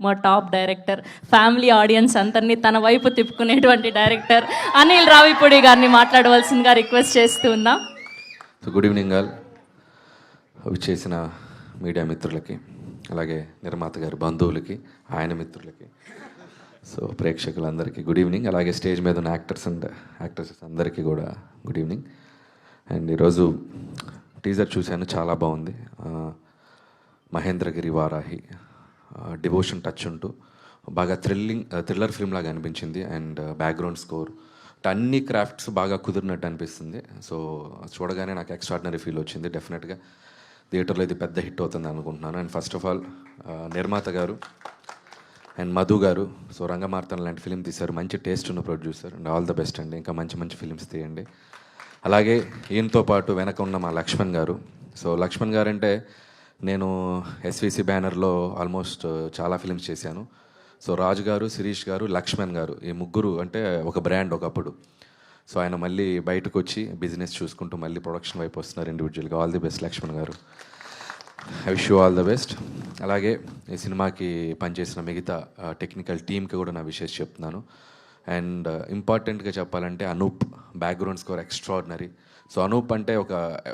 మా top director, family audience అందరినీ తన వైపు తిప్పుకునేటువంటి డైరెక్టర్ అనిల్ రావిపూడి గారిని మాట్లాడవలసిందిగా రిక్వెస్ట్ చేస్తూ ఉన్నాం. So good evening all. చేసిన మీడియా మిత్రులకి, అలాగే నిర్మాత గారి బంధువులకి, ఆయన మిత్రులకి, సో ప్రేక్షకులందరికీ గుడ్ ఈవినింగ్. అలాగే స్టేజ్ మీద ఉన్న యాక్టర్స్ అండ్ యాక్ట్రెసెస్ అందరికీ కూడా గుడ్ ఈవినింగ్. అండ్ ఈరోజు టీజర్ చూశాను, చాలా బాగుంది. మహేంద్రగిరి వారాహి డివోషన్ టచ్ ఉంటూ బాగా థ్రిల్లర్ ఫిల్మ్ లాగా అనిపించింది. అండ్ బ్యాక్గ్రౌండ్ స్కోర్ అన్ని క్రాఫ్ట్స్ బాగా కుదిరినట్టు అనిపిస్తుంది. సో చూడగానే నాకు ఎక్స్ట్రాడినరీ ఫీల్ వచ్చింది. డెఫినెట్గా థియేటర్లో ఇది పెద్ద హిట్ అవుతుంది అనుకుంటున్నాను. అండ్ ఫస్ట్ ఆఫ్ ఆల్ నిర్మాత గారు అండ్ మధు గారు, సో రంగమార్తన లాంటి ఫిలిం తీశారు, మంచి టేస్ట్ ఉన్న producer. And all the best అండి, ఇంకా మంచి మంచి ఫిలిమ్స్ తీయండి. అలాగే ఈయనతో పాటు వెనక ఉన్న మా లక్ష్మణ్ గారు. సో లక్ష్మణ్ గారు అంటే నేను ఎస్విసి బ్యానర్లో ఆల్మోస్ట్ చాలా ఫిలిమ్స్ చేశాను. సో రాజు గారు, శిరీష్ గారు, లక్ష్మణ్ గారు, ఈ ముగ్గురు అంటే ఒక బ్రాండ్ ఒకప్పుడు. సో ఆయన మళ్ళీ బయటకు వచ్చి బిజినెస్ చూసుకుంటూ మళ్ళీ ప్రొడక్షన్ వైపు వస్తున్నారు ఇండివిజువల్గా. ఆల్ ది బెస్ట్ లక్ష్మణ్ గారు, I wish you all the best. అలాగే ఈ సినిమాకి పనిచేసిన మిగతా టెక్నికల్ టీమ్కి కూడా నా విషెస్ చెప్తున్నాను. అండ్ ఇంపార్టెంట్గా చెప్పాలంటే Anup background score extraordinary. So Anup అంటే ఒక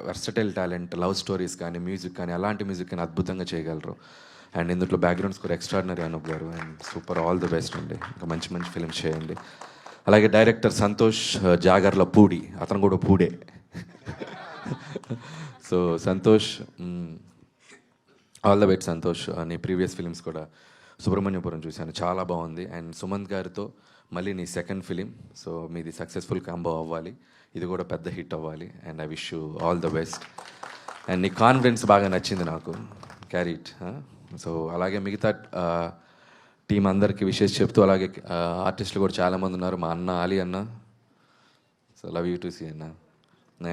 వెర్సటైల్ టాలెంట్, లవ్ స్టోరీస్ కానీ మ్యూజిక్ కానీ అలాంటి మ్యూజిక్ కానీ అద్భుతంగా చేయగలరు. అండ్ ఇందులో బ్యాక్గ్రౌండ్ స్కోర్ ఎక్స్ట్రాడినరీ అనూప్ గారు. And super, all the best అండి, ఇంకా మంచి మంచి ఫిల్మ్స్ చేయండి. అలాగే డైరెక్టర్ సంతోష్ జాగర్ల పూడి, అతను కూడా పూడే. So Santosh, all the best Santosh. నీ ప్రీవియస్ ఫిలిమ్స్ కూడా సుబ్రహ్మణ్యపురం చూశాను, చాలా బాగుంది. అండ్ సుమంత్ గారితో మళ్ళీ నీ సెకండ్ ఫిలిం, సో మీది సక్సెస్ఫుల్ కాంబో అవ్వాలి, ఇది కూడా పెద్ద హిట్ అవ్వాలి. And I wish you all the best. And నీ కాన్ఫిడెన్స్ బాగా నచ్చింది నాకు, క్యారీ ఇట్. సో అలాగే మిగతా టీం అందరికీ విషెస్ చెప్తూ, అలాగే ఆర్టిస్టులు కూడా చాలామంది ఉన్నారు. మా అన్న అలీ అన్న, so love you to see అన్న.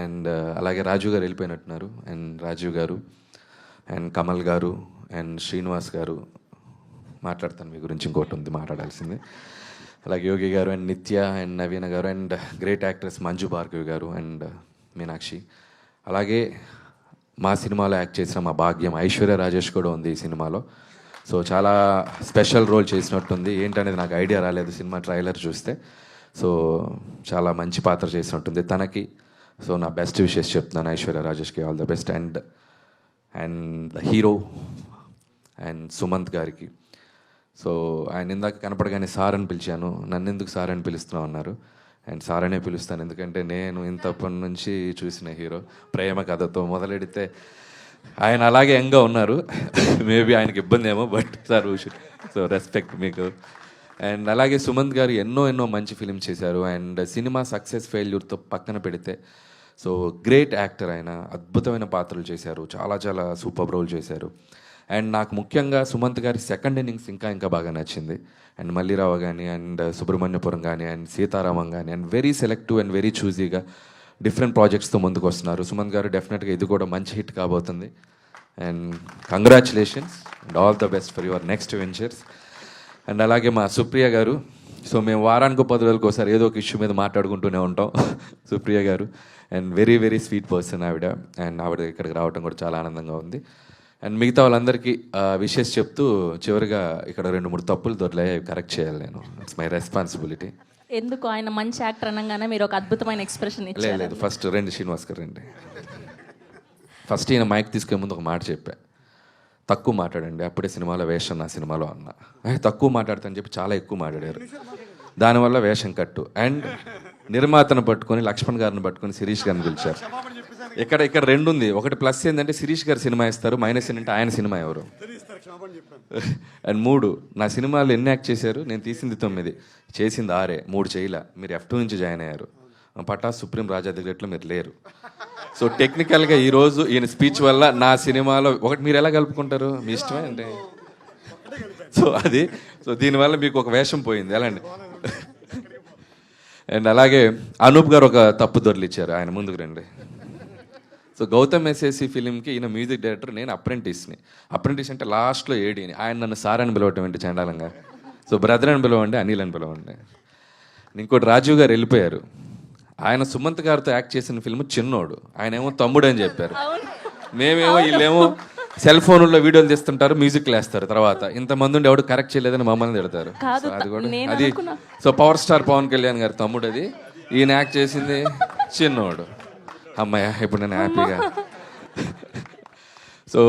అండ్ అలాగే రాజు గారు వెళ్ళిపోయినట్టున్నారు. అండ్ రాజీవ్ గారు అండ్ కమల్ గారు అండ్ శ్రీనివాస్ గారు, మాట్లాడతాను మీ గురించి, ఇంకోటి ఉంది మాట్లాడాల్సింది. అలాగే యోగి గారు అండ్ నిత్య అండ్ నవీన గారు and great actress Manju Bhargavi గారు అండ్ మీనాక్షి. అలాగే మా సినిమాలో యాక్ట్ చేసిన మా భాగ్యం ఐశ్వర్య రాజేష్ కూడా ఉంది ఈ సినిమాలో. సో చాలా స్పెషల్ రోల్ చేసినట్టుంది, ఏంటనేది నాకు ఐడియా రాలేదు సినిమా ట్రైలర్ చూస్తే. సో చాలా మంచి పాత్ర చేసినట్టుంది తనకి. సో నా బెస్ట్ విషెస్ చెప్తున్నాను ఐశ్వర్య రాజేష్కి, all the best. And the hero and Sumanth గారికి. సో ఆయన ఇందాక కనపడగానే సార్ అని పిలిచాను, నన్ను ఎందుకు సార్ అని పిలుస్తున్నావు అన్నారు. అండ్ సార్ అనే పిలుస్తాను, ఎందుకంటే నేను ఇంతప్పటి నుంచి చూసిన హీరో. ప్రేమ కథతో మొదలెడితే ఆయన అలాగే యంగ్గా ఉన్నారు, మేబీ ఆయనకి ఇబ్బంది ఏమో, బట్ సార్ సో రెస్పెక్ట్ మీకు. అండ్ అలాగే సుమంత్ గారు ఎన్నో మంచి ఫిలిం చేశారు. అండ్ సినిమా సక్సెస్ ఫెయిల్యూర్తో పక్కన పెడితే సో గ్రేట్ యాక్టర్, ఆయన అద్భుతమైన పాత్రలు చేశారు, చాలా సూపర్ రోల్ చేశారు. అండ్ నాకు ముఖ్యంగా సుమంత్ గారి సెకండ్ ఇన్నింగ్స్ ఇంకా బాగా నచ్చింది. అండ్ మల్లిరావు కానీ అండ్ సుబ్రహ్మణ్యపురం కానీ అండ్ సీతారామం కానీ and very selective and very చూజీగా డిఫరెంట్ ప్రాజెక్ట్స్తో ముందుకు వస్తున్నారు సుమంత్ గారు. డెఫినెట్గా ఇది కూడా మంచి హిట్ కాబోతుంది. And congratulations and all the best for your next ventures. And అలాగే మా సుప్రియ గారు, సో మేము వారానికి 10 రోజులకు ఒకసారి ఏదో ఒక ఇష్యూ మీద మాట్లాడుకుంటూనే ఉంటాం. సుప్రియ గారు అండ్ వెరీ స్వీట్ పర్సన్ ఆవిడ. అండ్ ఆవిడ ఇక్కడికి రావడం కూడా చాలా ఆనందంగా ఉంది. అండ్ మిగతా వాళ్ళందరికీ విషెస్ చెప్తూ, చివరిగా ఇక్కడ 2-3 తప్పులు దొరలే, కరెక్ట్ చేయాలి నేను, ఇట్స్ మై రెస్పాన్సిబిలిటీ. ఎందుకు ఆయన మంచి యాక్టర్ అనగానే మీరు ఒక అద్భుతమైన ఎక్స్ప్రెషన్ ఇచ్చారు. లేదు, ఫస్ట్ రండి శ్రీనివాస్ గారు రండి. ఫస్ట్ ఈయన మైక్ తీసుకునే ముందు ఒక మాట చెప్పా, తక్కువ మాట్లాడండి, అప్పుడే సినిమాలో వేషం నా సినిమాలో అన్న. తక్కువ మాట్లాడతానని చెప్పి చాలా ఎక్కువ మాట్లాడారు, దానివల్ల వేషం కట్టు. అండ్ నిర్మాతను పట్టుకొని, లక్ష్మణ్ గారిని పట్టుకొని శిరీష్ గారిని పిలిచారు. ఇక్కడ 2 ఉంది. ఒకటి ప్లస్ ఏంటంటే శిరీష్ గారు సినిమా ఇస్తారు, మైనస్ ఏంటంటే ఆయన సినిమా ఎవరు. అండ్ 3, నా సినిమాలో ఎన్ని యాక్ట్ చేశారు, నేను తీసింది 9, చేసింది 6, 3 చేయలే. మీరు F2 నుంచి జాయిన్ అయ్యారు, పటాస్ సుప్రీం రాజా దగ్గరట్లో మీరు లేరు. సో టెక్నికల్గా ఈరోజు ఈయన స్పీచ్ వల్ల నా సినిమాలో ఒకటి మీరు ఎలా కలుపుకుంటారు, మీ ఇష్టమే అంటే. సో దీనివల్ల మీకు ఒక వేషం పోయింది, ఎలా అండి. అండ్ అలాగే అనూప్ గారు ఒక తప్పు దొరిలిచ్చారు, ఆయన ముందుకు రండి. సో గౌతమ్ ఎస్ఎస్సి ఫిలింకి ఈయన మ్యూజిక్ డైరెక్టర్, నేను అప్రెంటిస్ని. అప్రెంటిస్ అంటే లాస్ట్లో ఏడీని, ఆయన నన్ను సార్ అని పిలవటం ఏంటి చండాలంగా. సో బ్రదర్ అని పిలవండి, అనిల్ అని పిలవండి. ఇంకోటి రాజీవ్ గారు వెళ్ళిపోయారు, ఆయన సుమంత్ గారితో యాక్ట్ చేసిన ఫిల్మ్ చిన్నోడు, ఆయన ఏమో తమ్ముడు అని చెప్పారు. మేమేమో వీళ్ళేమో సెల్ ఫోన్లో వీడియోలు తీస్తుంటారు, మ్యూజిక్ వేస్తారు. తర్వాత ఇంతమంది ఉండి ఎవడు కరెక్ట్ చేయలేదని మమ్మల్ని తిడతారు. కాదు, So, అది కూడా నేను అది అనుకున్నా. So power star Pawan Kalyan గారి తమ్ముడు అది. ఈయన యాక్ట్ చేసింది చిన్నోడు. అమ్మాయ ఇప్పుడు నేను హ్యాపీగా. సో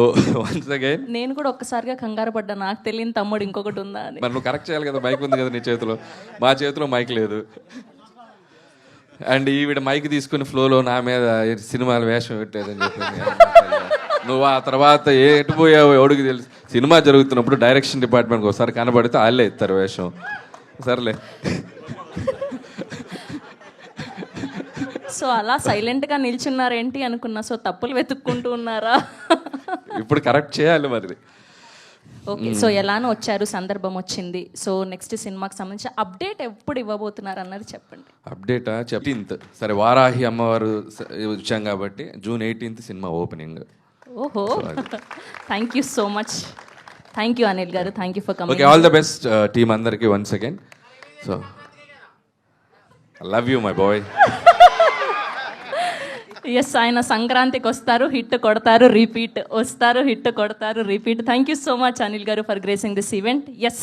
వన్స్ అగైన్ నేను కూడా ఒక్కసారిగా కంగారు పడ్డా, నాకు తెలియని తమ్ముడు ఇంకొకటి ఉందా అని. మరి నువ్వు కరెక్ట్ చేయాలి కదా, మైక్ ఉంది కదా నీ చేతిలో. మా చేతిలో మైక్ లేదు. అండ్ ఈవిడ మైక్ తీసుకుని ఫ్లోలో నా మీద సినిమాల వేషం పెట్టలేదని చెప్పింది. నువ్వు ఆ తర్వాత ఎటు పోయావు ఎవడికి తెలుసు. సినిమా జరుగుతున్నప్పుడు డైరెక్షన్ డిపార్ట్మెంట్కి ఒకసారి కనబడితే వాళ్ళే ఇస్తారు వేషం. సర్లే. సో అలా సైలెంట్గా నిల్చున్నారేంటి అనుకున్నా. సో తప్పులు వెతుక్కుంటూ ఉన్నారా? ఇప్పుడు కరెక్ట్ చేయాలి మరి. ఓకే, సో ఎలానో వచ్చారు, సందర్భం వచ్చింది. సో నెక్స్ట్ సినిమాకి సంబంధించి అప్డేట్ ఎప్పుడు ఇవ్వబోతున్నారు అన్నది చెప్పండి. అప్డేటా 18th. సరే, వారాహి అమ్మవారు వచ్చాం కాబట్టి June 18th సినిమా ఓపెనింగ్. ఓహో, thank you so much. Thank you Anil గారు, thank you for okay, coming. All the best team అందరికి once again. So love you my boy. Yes, ఆయన సంక్రాంతికి వస్తారు, హిట్ కొడతారు, రిపీట్ వస్తారు, హిట్ కొడతారు, repeat. Thank you so much Anil గారు for gracing this event. Yes.